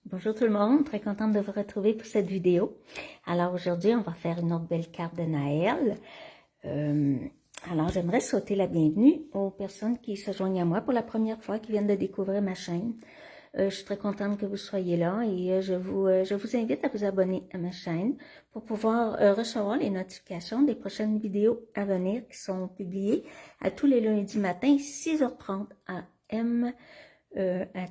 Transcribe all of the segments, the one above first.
Bonjour tout le monde, très contente de vous retrouver pour cette vidéo. Alors aujourd'hui, on va faire une autre belle carte de Noël. Alors j'aimerais souhaiter la bienvenue aux personnes qui se joignent à moi pour la première fois, qui viennent de découvrir ma chaîne. Je suis très contente que vous soyez là et je vous invite à vous abonner à ma chaîne pour pouvoir recevoir les notifications des prochaines vidéos à venir qui sont publiées à tous les lundis matin, 6h30 AM. À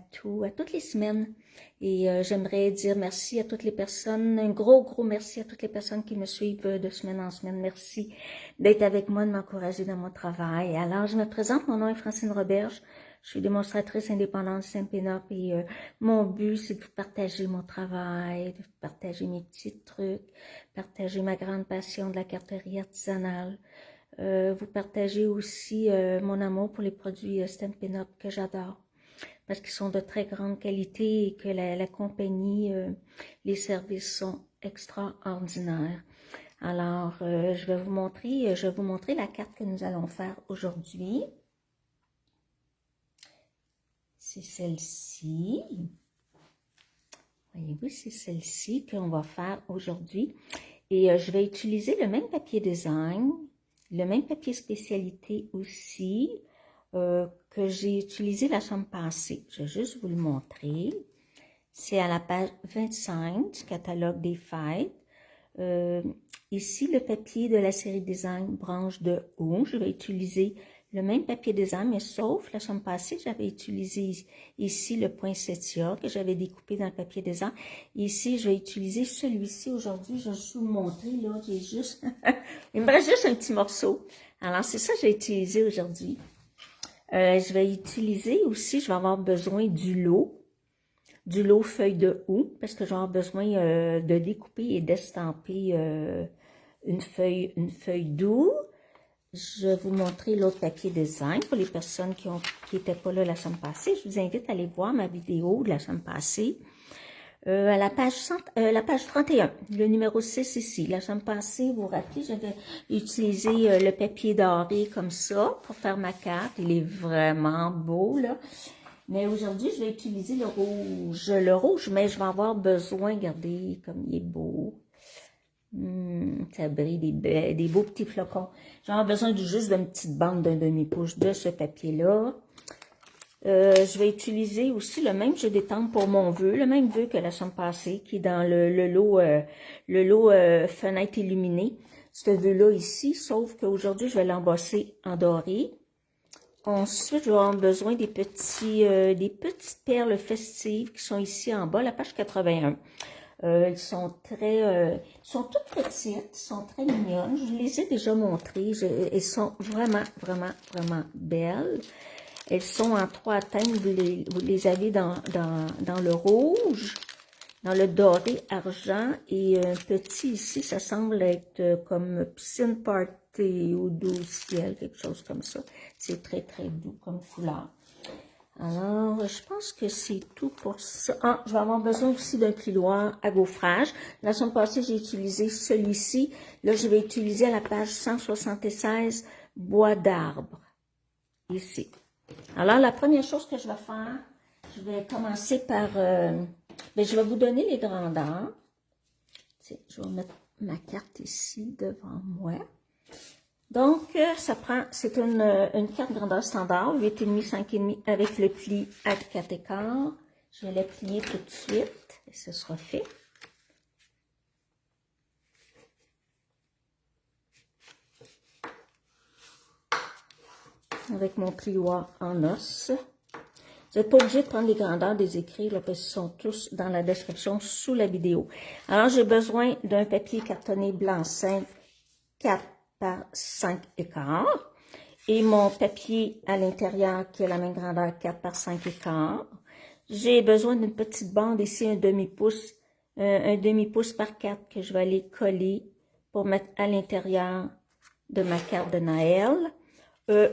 toutes les semaines. Et j'aimerais dire merci à toutes les personnes, un gros merci à toutes les personnes qui me suivent de semaine en semaine. Merci d'être avec moi, de m'encourager dans mon travail. Alors, je me présente, mon nom est Francine Roberge. Je suis démonstratrice indépendante de Saint-Pénople et mon but, c'est de vous partager mon travail, de vous partager mes petits trucs, partager ma grande passion de la carterie artisanale, vous partager aussi mon amour pour les produits Stampin' Up que j'adore, parce qu'ils sont de très grande qualité et que la compagnie, les services sont extraordinaires. Alors, je vais vous montrer la carte que nous allons faire aujourd'hui. C'est celle-ci. Voyez-vous, c'est celle-ci qu'on va faire aujourd'hui. Et je vais utiliser le même papier design, le même papier spécialité aussi, que j'ai utilisé la semaine passée. Je vais juste vous le montrer. C'est à la page 25 du catalogue des fêtes. Ici, le papier de la série Design Branche de haut. Je vais utiliser le même papier design, mais sauf la semaine passée, j'avais utilisé ici le poinsettia que j'avais découpé dans le papier design. Ici, je vais utiliser celui-ci aujourd'hui. Je vais juste vous le montrer. Là, j'ai juste... Il me reste juste un petit morceau. Alors, c'est ça que j'ai utilisé aujourd'hui. Je vais utiliser aussi, je vais avoir besoin du lot feuille de houx, parce que je vais avoir besoin de découper et d'estamper une feuille d'houx. Je vais vous montrer l'autre papier design pour les personnes qui n'étaient pas là la semaine passée. Je vous invite à aller voir ma vidéo de la semaine passée. À la page 31, le numéro 6 ici. La semaine passée, vous vous rappelez, j'avais utilisé le papier doré comme ça pour faire ma carte. Il est vraiment beau, là. Mais aujourd'hui, je vais utiliser le rouge. Le rouge, mais je vais avoir besoin, regardez comme il est beau. Ça brille des beaux petits flocons. Je vais avoir besoin juste d'une petite bande d'un demi-pouce de ce papier-là. Je vais utiliser aussi le même jeu d'étampe pour mon vœu, le même vœu que la semaine passée, qui est dans le lot fenêtre illuminée. Ce vœu-là ici, sauf qu'aujourd'hui, je vais l'embosser en doré. Ensuite, je vais avoir besoin des petites perles festives qui sont ici en bas, la page 81. Elles sont toutes petites, elles sont très mignonnes. Je les ai déjà montrées. Elles sont vraiment belles. Elles sont en 3 teintes. Vous les avez dans le rouge, dans le doré argent et un petit ici, ça semble être comme piscine party ou doux ciel, quelque chose comme ça. C'est très doux comme couleur. Alors, je pense que c'est tout pour ça. Ah, je vais avoir besoin aussi d'un plioir à gaufrage. La semaine passée, j'ai utilisé celui-ci. Là, je vais utiliser à la page 176, bois d'arbre. Ici. Alors, la première chose que je vais faire, je vais commencer par... je vais vous donner les grandeurs. Je vais mettre ma carte ici devant moi. Donc, c'est une carte grandeur standard, 8,5, 5,5 avec le pli à 4 écarts. Je vais la plier tout de suite et ce sera fait. Avec mon plioir en os. Vous n'êtes pas obligé de prendre les grandeurs des écrits, là, parce qu'ils sont tous dans la description sous la vidéo. Alors, j'ai besoin d'un papier cartonné blanc simple 4 par 5 écarts. Et mon papier à l'intérieur qui a la même grandeur 4 par 5 écarts. J'ai besoin d'une petite bande ici, un demi-pouce par 4 que je vais aller coller pour mettre à l'intérieur de ma carte de Noël.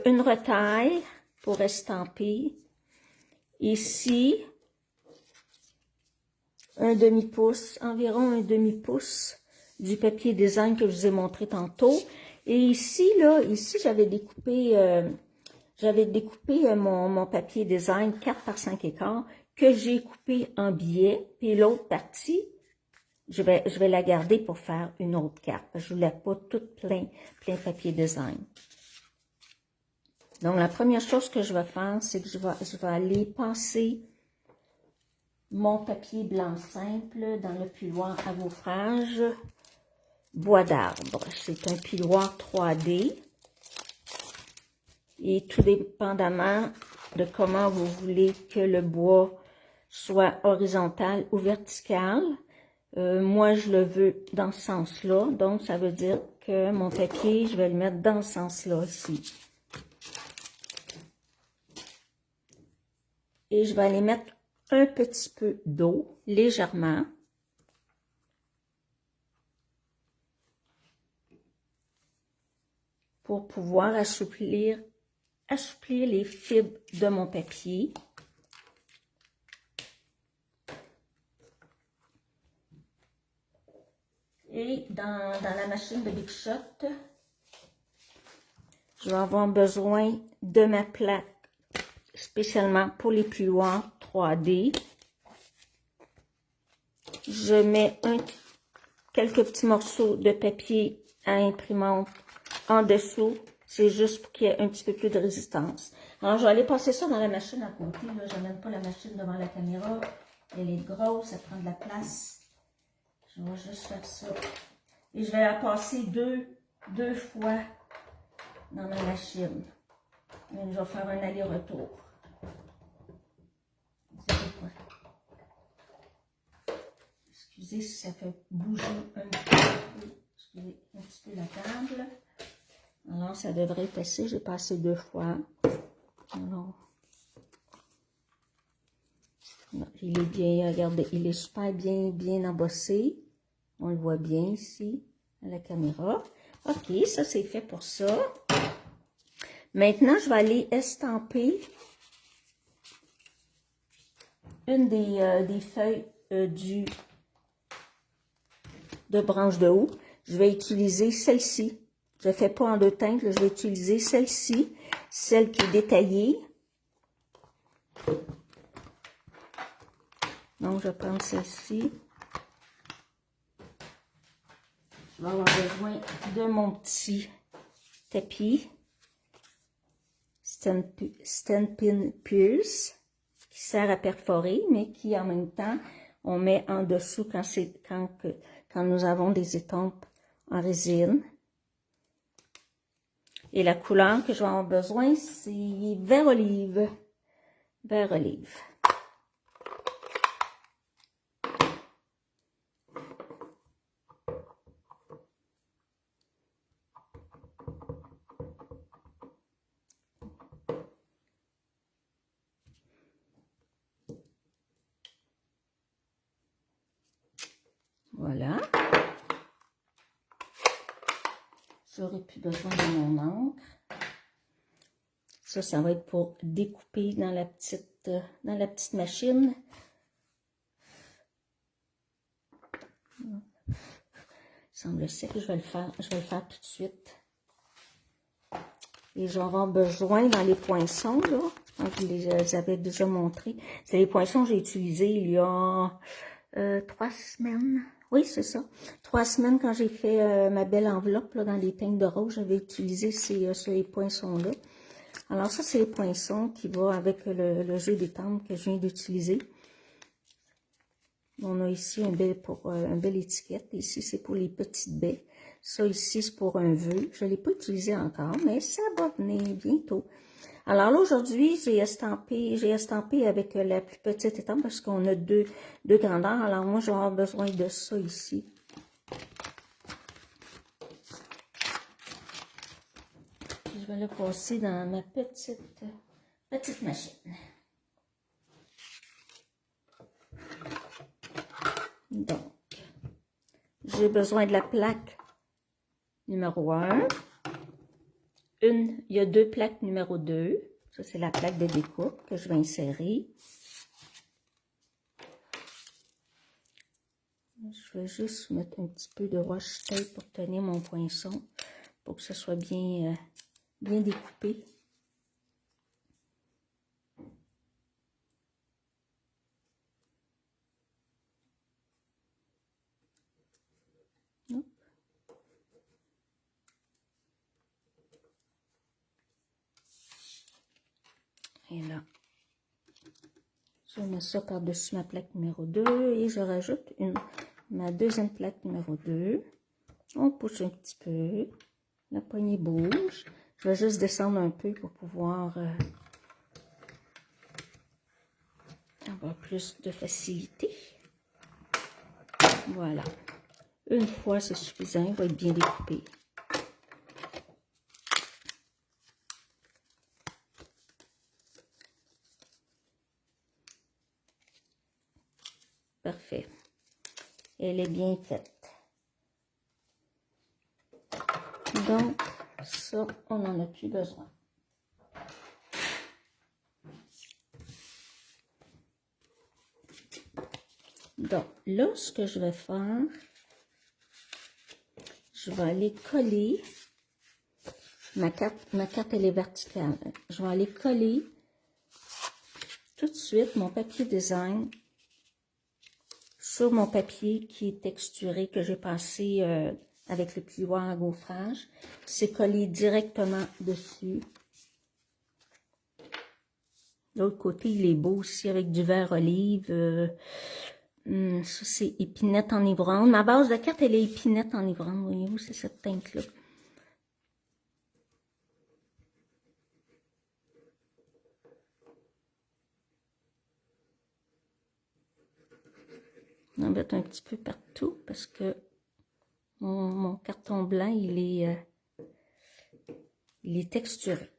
Une retaille pour estamper. Ici, un demi-pouce, environ un demi-pouce du papier design que je vous ai montré tantôt. Et ici, j'avais découpé mon papier design 4 par 5 écarts que j'ai coupée en billets, puis l'autre partie, je vais la garder pour faire une autre carte. Je ne voulais pas tout plein papier design. Donc, la première chose que je vais faire, c'est que je vais aller passer mon papier blanc simple dans le piloir à gaufrage bois d'arbre. C'est un piloir 3D. Et tout dépendamment de comment vous voulez que le bois soit horizontal ou vertical, moi je le veux dans ce sens-là. Donc ça veut dire que mon papier, je vais le mettre dans ce sens-là ici. Et je vais aller mettre un petit peu d'eau, légèrement. Pour pouvoir assouplir les fibres de mon papier. Et dans la machine de Big Shot, je vais avoir besoin de ma plaque spécialement pour les plioirs 3D. Je mets quelques petits morceaux de papier à imprimante en dessous. C'est juste pour qu'il y ait un petit peu plus de résistance. Alors, je vais aller passer ça dans la machine à côté. Je n'amène pas la machine devant la caméra. Elle est grosse, ça prend de la place. Je vais juste faire ça. Et je vais la passer deux fois dans ma machine. Et je vais faire un aller-retour. Excusez si ça fait bouger un petit peu la table. Alors, ça devrait être assez. J'ai passé 2 fois. Alors, il est bien, regardez, il est super bien embossé. On le voit bien ici, à la caméra. OK, ça, c'est fait pour ça. Maintenant, je vais aller estamper une des feuilles de branche de haut. Je vais utiliser celle-ci. Je ne fais pas en 2 teintes, je vais utiliser celle-ci, celle qui est détaillée. Donc, je prends celle-ci. Je vais avoir besoin de mon petit tapis Stampin' Pierce qui sert à perforer, mais qui en même temps, on met en dessous quand nous avons des étampes en résine. Et la couleur que je vais avoir besoin, c'est vert olive. Vert olive. Voilà. J'aurai plus besoin de mon encre. Ça va être pour découper dans la petite machine. Il semble que je vais le faire tout de suite. Et je vais avoir besoin dans les poinçons, là. Je les avais déjà montrés. C'est les poinçons que j'ai utilisés il y a 3 semaines. Oui, c'est ça. 3 semaines quand j'ai fait ma belle enveloppe là, dans les teintes de rose, j'avais utilisé ces poinçons-là. Alors ça, c'est les poinçons qui vont avec le jeu d'étampe que je viens d'utiliser. On a ici un bel étiquette. Ici, c'est pour les petites baies. Ça ici, c'est pour un vœu. Je ne l'ai pas utilisé encore, mais ça va venir bientôt. Alors là, aujourd'hui, j'ai estampé avec la plus petite étampe parce qu'on a deux grandeurs. Alors moi, je vais avoir besoin de ça ici. Je vais le passer dans ma petite machine. Donc, j'ai besoin de la plaque numéro 1. Il y a 2 plaques numéro 2. Ça, c'est la plaque de découpe que je vais insérer. Je vais juste mettre un petit peu de washi tape pour tenir mon poinçon, pour que ce soit bien découpé. Hop. Et là, je mets ça par-dessus ma plaque numéro 2 et je rajoute ma deuxième plaque numéro 2. On pousse un petit peu. La poignée bouge. Je vais juste descendre un peu pour pouvoir avoir plus de facilité. Voilà. Une fois, c'est suffisant. Il va être bien découpé. Parfait. Elle est bien faite. Donc, ça, on n'en a plus besoin. Donc, là, ce que je vais faire, je vais aller coller, ma carte elle est verticale. Je vais aller coller tout de suite mon papier design sur mon papier qui est texturé, que j'ai passé avec le plioir à gaufrage. C'est collé directement dessus. L'autre côté, il est beau aussi avec du vert olive. Ça, c'est épinette enivrante. Ma base de carte, elle est épinette enivrante. Voyez-vous, c'est cette teinte-là. On en met un petit peu partout parce que mon carton blanc, il est texturé.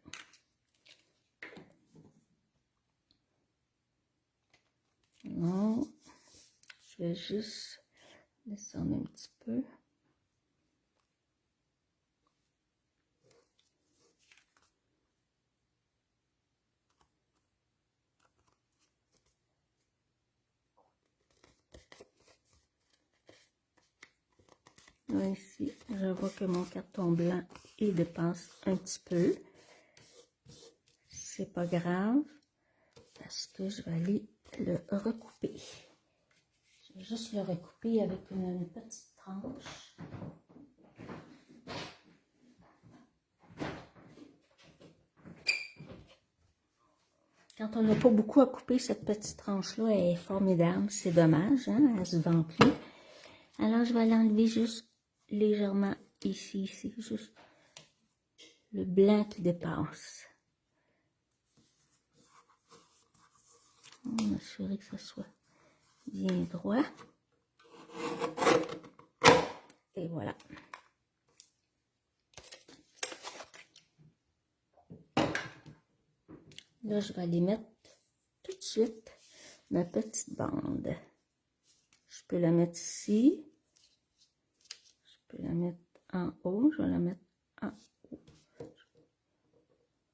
Non, je vais juste descendre un petit peu. Là, ici, je vois que mon carton blanc, il dépasse un petit peu. C'est pas grave, parce que je vais aller le recouper. Je vais juste le recouper avec une petite tranche. Quand on n'a pas beaucoup à couper, cette petite tranche-là est formidable. C'est dommage, hein? Elle ne se vend plus. Alors, je vais l'enlever juste légèrement ici, juste le blanc qui dépasse. On va m'assurer que ça soit bien droit. Et voilà. Là, je vais aller mettre tout de suite ma petite bande. Je peux la mettre ici. Je peux la mettre en haut. Je vais la mettre en haut.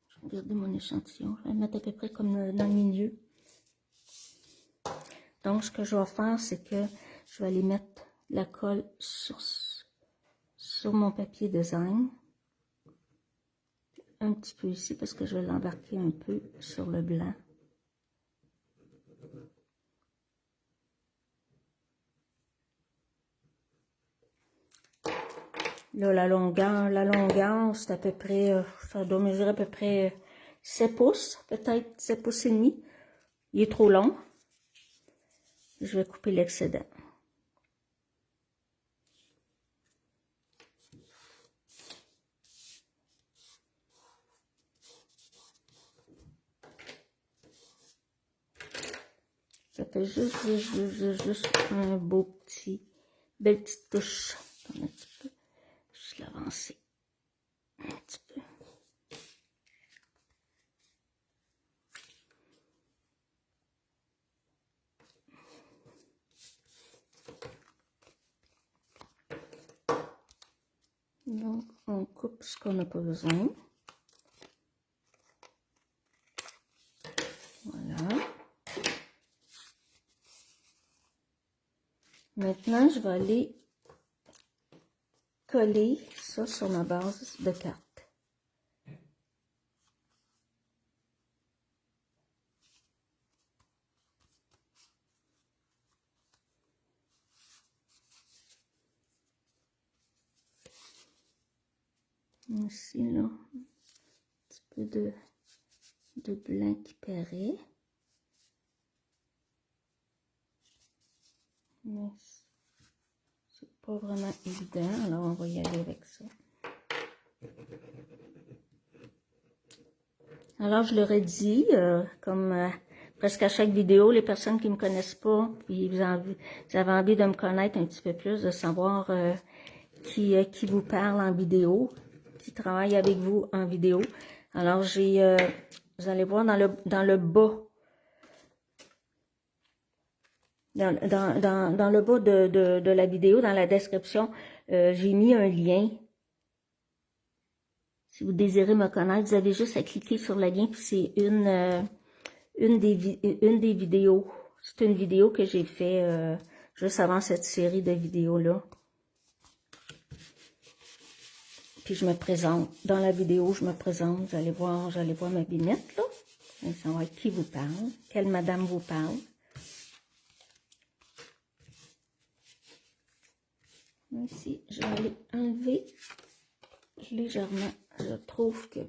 Je vais garder mon échantillon. Je vais la mettre à peu près comme dans le milieu. Donc, ce que je vais faire, c'est que je vais aller mettre la colle sur mon papier design. Un petit peu ici parce que je vais l'embarquer un peu sur le blanc. Là, la longueur, c'est à peu près, ça doit mesurer à peu près 7 pouces, peut-être 7 pouces et demi. Il est trop long. Je vais couper l'excédent. Ça fait juste un beau belle petite touche. Un petit peu. Juste l'avancer. Un petit peu. Donc, on coupe ce qu'on n'a pas besoin. Voilà. Maintenant, je vais aller coller ça sur ma base de carte. Ici, là, un petit peu de blanc qui paraît. Mais c'est pas vraiment évident, alors on va y aller avec ça. Alors, je leur ai dit, comme presque à chaque vidéo, les personnes qui ne me connaissent pas, puis vous avez envie de me connaître un petit peu plus, de savoir qui vous parle en vidéo, qui travaille avec vous en vidéo. Alors, vous allez voir dans le bas, dans le bas de la vidéo, dans la description, j'ai mis un lien. Si vous désirez me connaître, vous avez juste à cliquer sur le lien, puis c'est une des vidéos. C'est une vidéo que j'ai fait juste avant cette série de vidéos-là. Puis je me présente. Dans la vidéo, je me présente. Vous allez voir ma binette, là. Vous allez savoir qui vous parle, quelle madame vous parle. Ici, je vais aller enlever légèrement. Je trouve que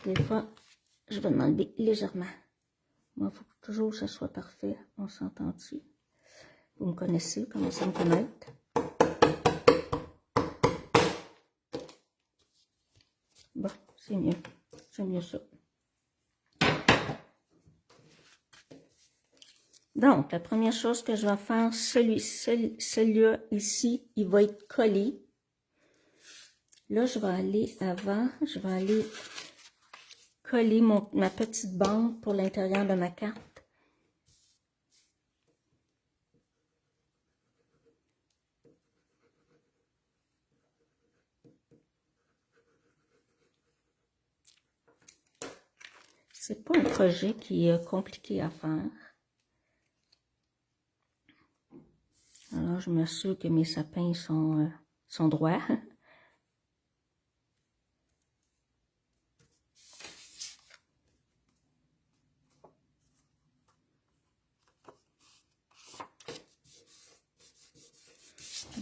des fois, je vais m'enlever légèrement. Moi, il faut toujours que ça soit parfait. On s'entend dessus. Vous me connaissez, commencez à me connaître. Bon, c'est mieux. J'aime mieux ça. Donc, la première chose que je vais faire, celui-là ici, il va être collé. Là, je vais aller avant, je vais aller coller ma petite bande pour l'intérieur de ma carte. C'est pas un projet qui est compliqué à faire. Alors, je m'assure que mes sapins sont droits.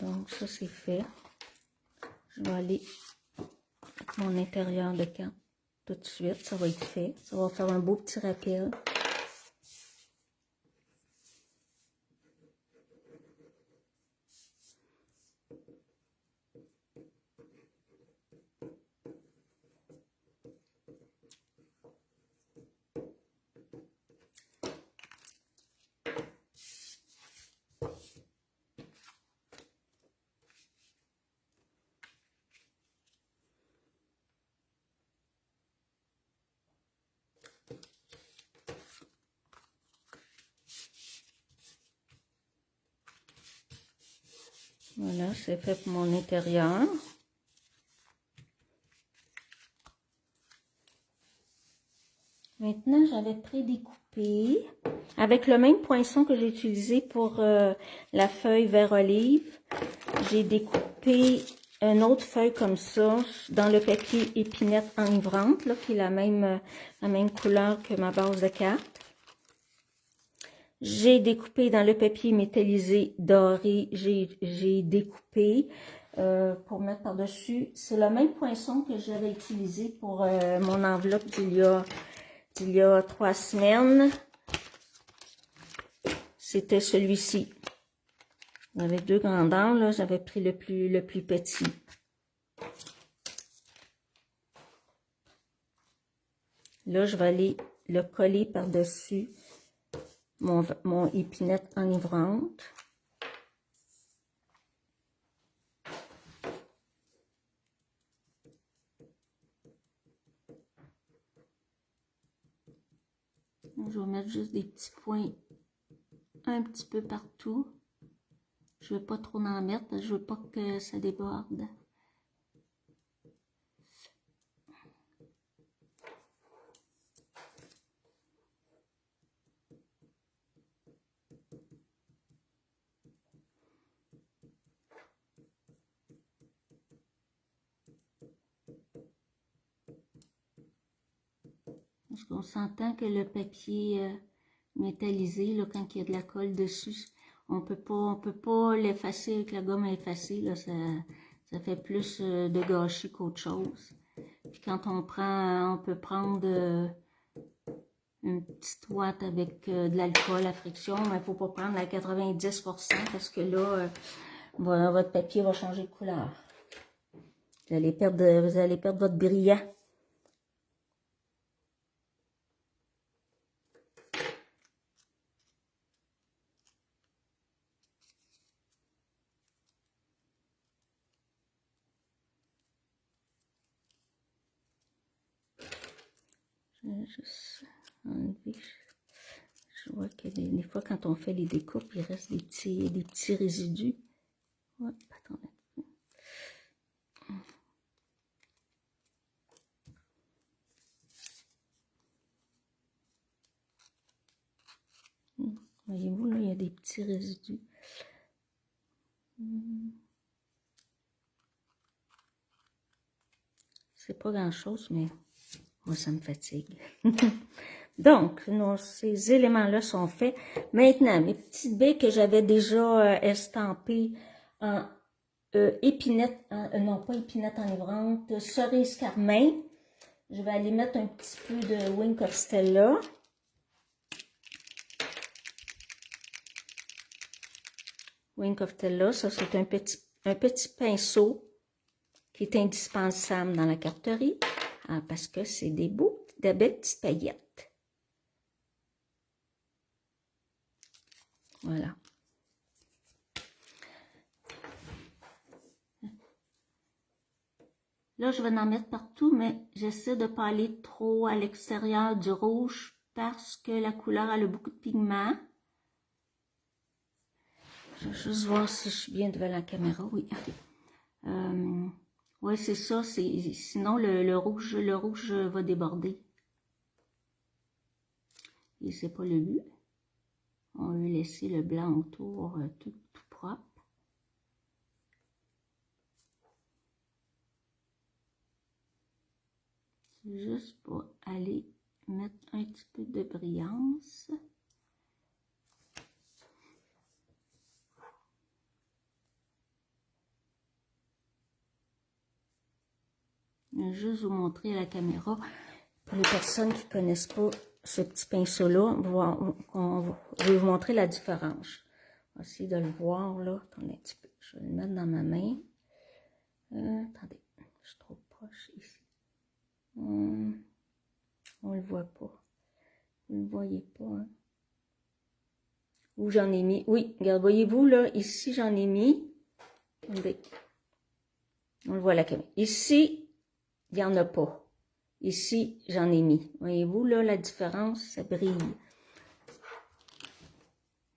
Donc, ça, c'est fait. Je vais aller avec mon intérieur de carte tout de suite. Ça va être fait. Ça va faire un beau petit rappel. Voilà, c'est fait pour mon intérieur. Maintenant, j'avais prédécoupé avec le même poinçon que j'ai utilisé pour la feuille vert olive. J'ai découpé une autre feuille comme ça dans le papier épinette enivrante, là, qui est la même couleur que ma base de carte. J'ai découpé dans le papier métallisé doré, j'ai découpé pour mettre par-dessus. C'est le même poinçon que j'avais utilisé pour mon enveloppe d'il y a 3 semaines. C'était celui-ci. J'avais 2 grandeurs, là, j'avais pris le plus petit. Là, je vais aller le coller par-dessus mon épinette enivrante. Je vais mettre juste des petits points un petit peu partout. Je ne veux pas trop en mettre parce que je ne veux pas que ça déborde. Parce qu'on s'entend que le papier métallisé, là, quand il y a de la colle dessus, on peut pas l'effacer avec la gomme à effacer, là, ça Ça fait plus de gâchis qu'autre chose. Puis quand on peut prendre une petite ouate avec de l'alcool à friction, mais il ne faut pas prendre à 90% parce que là, votre papier va changer de couleur. Vous allez perdre votre brillant. Je vais juste enlever. Je vois que des fois, quand on fait les découpes, il reste des petits résidus. Ouais, attendez. Voyez-vous, là, il y a des petits résidus. C'est pas grand-chose, mais moi, ça me fatigue. Donc, ces éléments-là sont faits. Maintenant, mes petites baies que j'avais déjà estampées en épinette, non pas épinette enivrante, cerise carmin. Je vais aller mettre un petit peu de Wink of Stella. Wink of Stella, ça c'est un petit pinceau qui est indispensable dans la carterie parce que c'est de belles petites paillettes. Voilà. Là, je vais en mettre partout, mais j'essaie de ne pas aller trop à l'extérieur du rouge parce que la couleur elle a beaucoup de pigments. Je vais juste voir si je suis bien devant la caméra. Oui, ok. Oui, c'est ça. Sinon, le rouge va déborder. Et c'est pas le but. On veut laisser le blanc autour tout propre. Juste pour aller mettre un petit peu de brillance. Je vais juste vous montrer à la caméra. Pour les personnes qui ne connaissent pas ce petit pinceau-là, je vais vous montrer la différence. On va essayer de le voir là. Attendez un petit peu. Je vais le mettre dans ma main. Attendez, je suis trop proche ici. On ne le voit pas. Vous ne le voyez pas. Hein? Où j'en ai mis. Oui, regarde, voyez-vous là, ici j'en ai mis. Attendez. On le voit à la caméra. Ici, il n'y en a pas. Ici, j'en ai mis. Voyez-vous là, la différence, ça brille.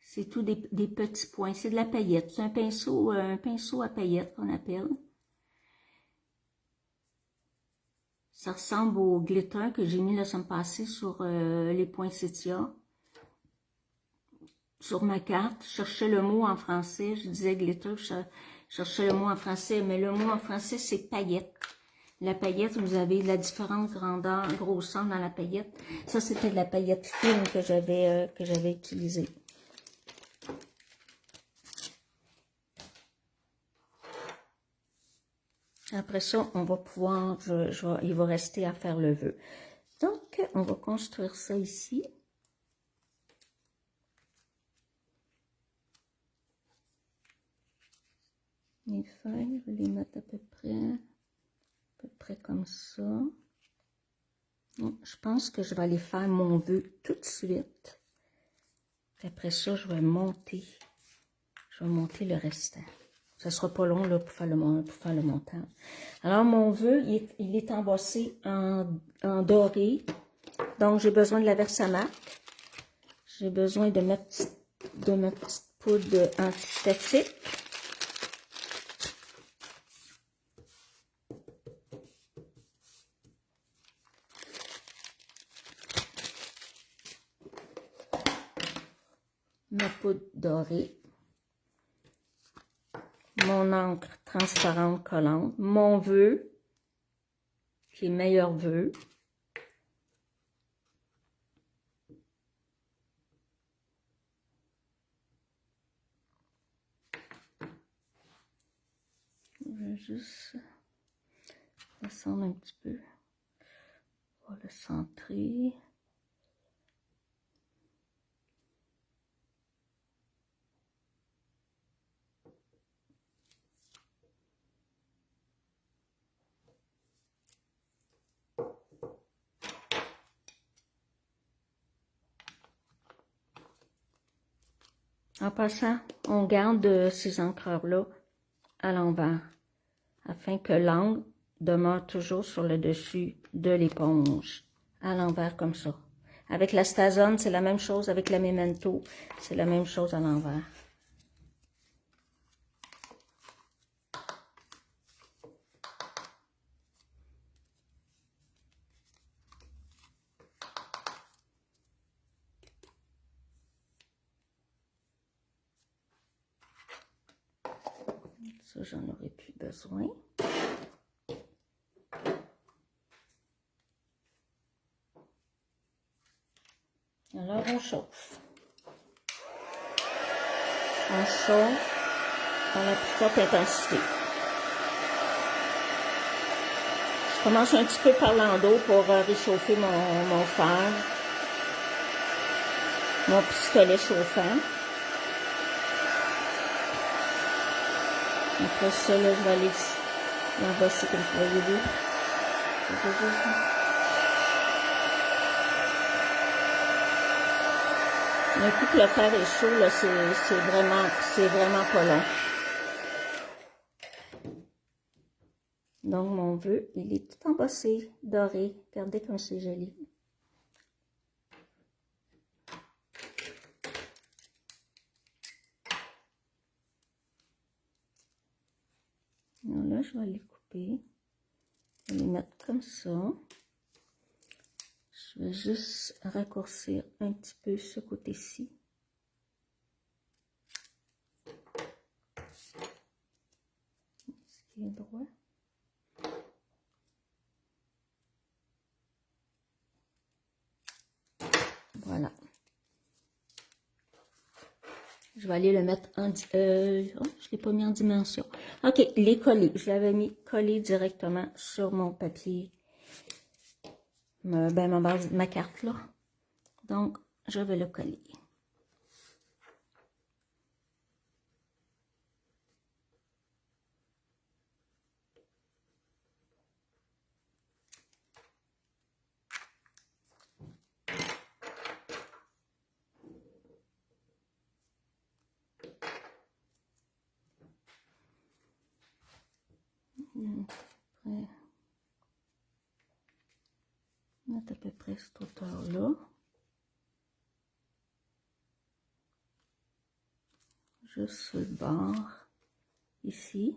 C'est tout des petits points. C'est de la paillette. C'est un pinceau à paillettes qu'on appelle. Ça ressemble au glitter que j'ai mis la semaine passée sur les poinsettias. Sur ma carte, je cherchais le mot en français. Je disais glitter, je cherchais le mot en français. Mais le mot en français, c'est paillette. La paillette, vous avez la différente grandeur, grosseur dans la paillette. Ça, c'était de la paillette fine que j'avais utilisée. Après ça, on va pouvoir, il va rester à faire le vœu. Donc, on va construire ça ici. Les feuilles, je vais les mettre à peu près comme ça. Je pense que je vais aller faire mon vœu tout de suite. Puis après ça, je vais monter le restant. Ça sera pas long là, pour faire le montage. Alors, mon vœu, il est embossé en doré. Donc, j'ai besoin de la Versamark. J'ai besoin de ma petite poudre antistatique. Ma poudre dorée. Mon encre transparente collante. Mon vœu, qui est meilleur vœu. vais juste descendre un petit peu. On va le centrer. En passant, on garde ces encreurs-là à l'envers, afin que l'angle demeure toujours sur le dessus de l'éponge, à l'envers comme ça. Avec la Stazone, c'est la même chose, avec la Memento, c'est la même chose à l'envers. Ça, j'en aurais plus besoin. Alors, on chauffe. On chauffe à la plus forte intensité. Je commence un petit peu par l'endos pour réchauffer mon fer, mon pistolet chauffant. Après ça, là, je vais aller l'embosser comme vous voyez là. Un coup que le fer est chaud, là, c'est vraiment pas long. Donc, mon vœu, il est tout embossé, doré. Regardez comme c'est joli. Alors là, je vais les couper. Je vais les mettre comme ça. Je vais juste raccourcir un petit peu ce côté-ci. Ce qui est droit. Voilà. Je vais aller le mettre en... oh, je ne l'ai pas mis en dimension. OK, les coller. Je l'avais mis collé directement sur mon papier. Ma carte là. Donc, je vais le coller. Mettre à peu près cette hauteur-là. Juste sur le bord, ici.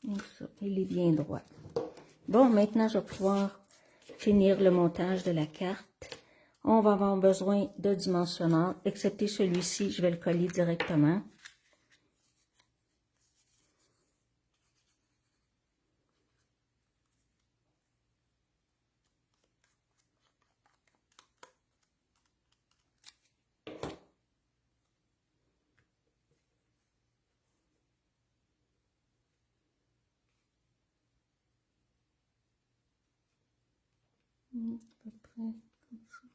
Et ça, il est bien droit. Bon, maintenant, je vais pouvoir finir le montage de la carte. On va avoir besoin de dimensionneurs, excepté celui-ci, je vais le coller directement. À peu près comme ça.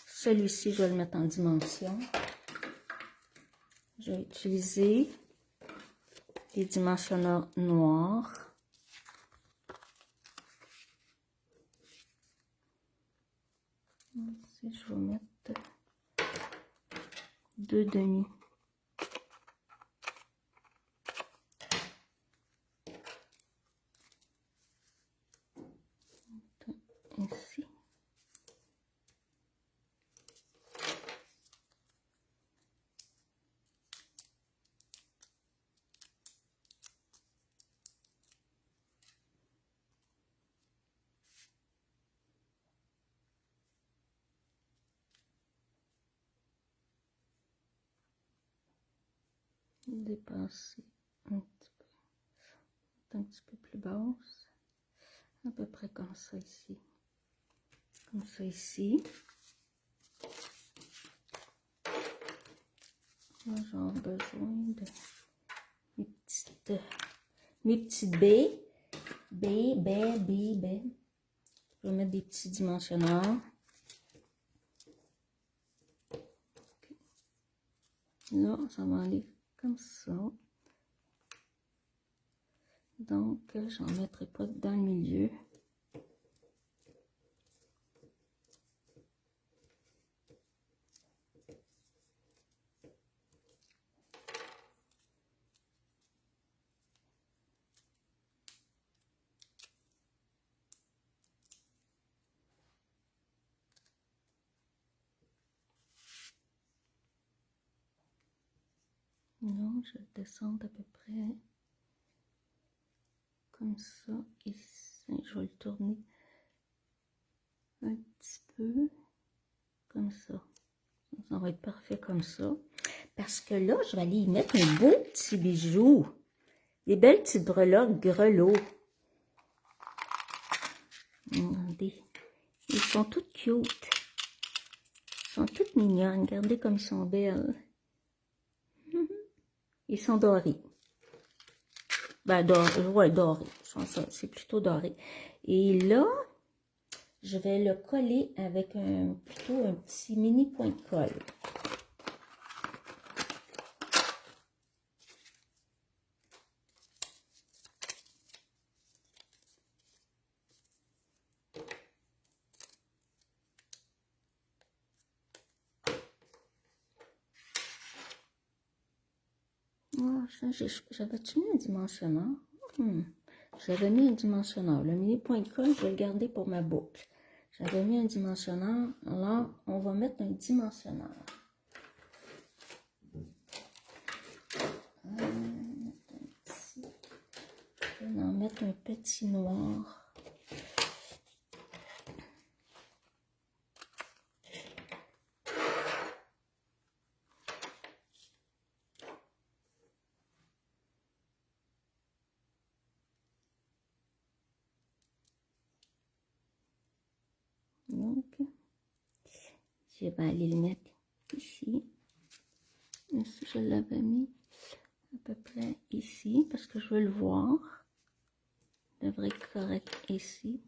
Celui-ci, je vais le mettre en dimension. Je vais utiliser les dimensionneurs noirs. Ici, je vais mettre 2,5. Ici. Dépasser un petit peu plus basse, à peu près comme ça ici. Comme ça ici. J'ai besoin de mes petites baies. Baies. Je vais mettre des petits dimensionneurs. Okay. Là, ça va aller comme ça. Donc, j'en mettrai pas dans le milieu. Non, je vais descendre à peu près comme ça. Ici, je vais le tourner un petit peu comme ça. Ça va être parfait comme ça. Parce que là, je vais aller y mettre un beau petit bijou. Des belles petites breloques grelots. Regardez. Ils sont toutes cute. Ils sont toutes mignonnes. Regardez comme ils sont belles. Ils sont dorés. Ben, dorés. C'est plutôt doré. Et là, je vais le coller avec plutôt un petit mini point de colle. J'avais-tu mis un dimensionneur? J'avais mis un dimensionneur. Le mini point de colle, je vais le garder pour ma boucle. J'avais mis un dimensionneur. Alors, on va mettre un dimensionneur. Je vais en mettre un petit noir. Donc, je vais aller le mettre ici. Ici, je l'avais mis à peu près ici parce que je veux le voir. Il devrait être correct ici.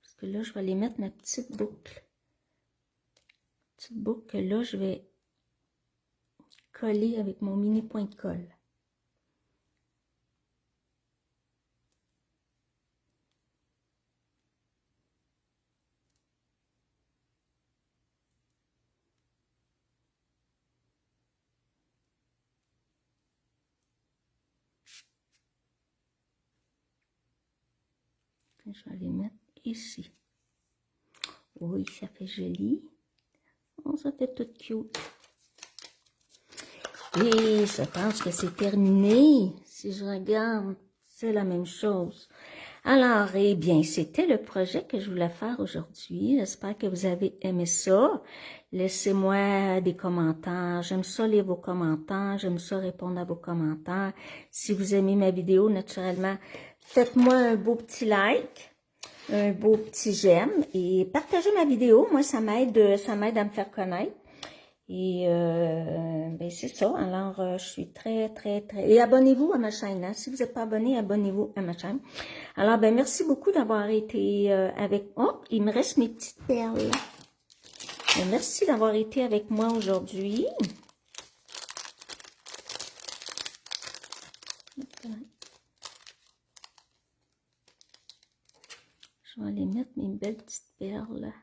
Parce que là, je vais aller mettre ma petite boucle. Petite boucle que là, je vais coller avec mon mini point de colle. Je vais les mettre ici. Oui, ça fait joli. Oh, ça fait tout cute. Et je pense que c'est terminé. Si je regarde, c'est la même chose. Alors, eh bien, c'était le projet que je voulais faire aujourd'hui. J'espère que vous avez aimé ça. Laissez-moi des commentaires. J'aime ça lire vos commentaires. J'aime ça répondre à vos commentaires. Si vous aimez ma vidéo, naturellement, faites-moi un beau petit like, un beau petit j'aime et partagez ma vidéo. Moi, ça m'aide à me faire connaître. Et ben c'est ça. Alors, je suis très... Et abonnez-vous à ma chaîne. Hein. Si vous n'êtes pas abonné, abonnez-vous à ma chaîne. Alors, ben merci beaucoup d'avoir été avec... Oh, il me reste mes petites perles. Ben, merci d'avoir été avec moi aujourd'hui. Je vais aller mettre mes belles petites perles.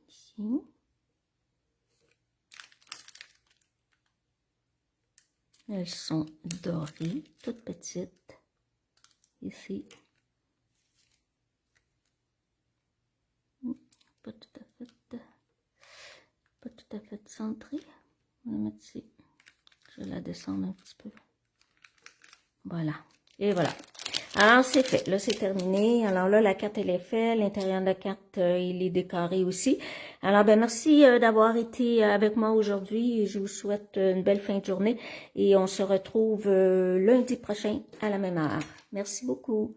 Ici. Elles sont dorées, toutes petites. Ici. Pas tout à fait centrée. On va mettre ici. Je vais la descendre un petit peu. Voilà. Et voilà. Alors, c'est fait. Là, c'est terminé. Alors là, la carte, elle est faite. L'intérieur de la carte, il est décoré aussi. Alors, ben merci d'avoir été avec moi aujourd'hui. Je vous souhaite une belle fin de journée. Et on se retrouve lundi prochain à la même heure. Merci beaucoup.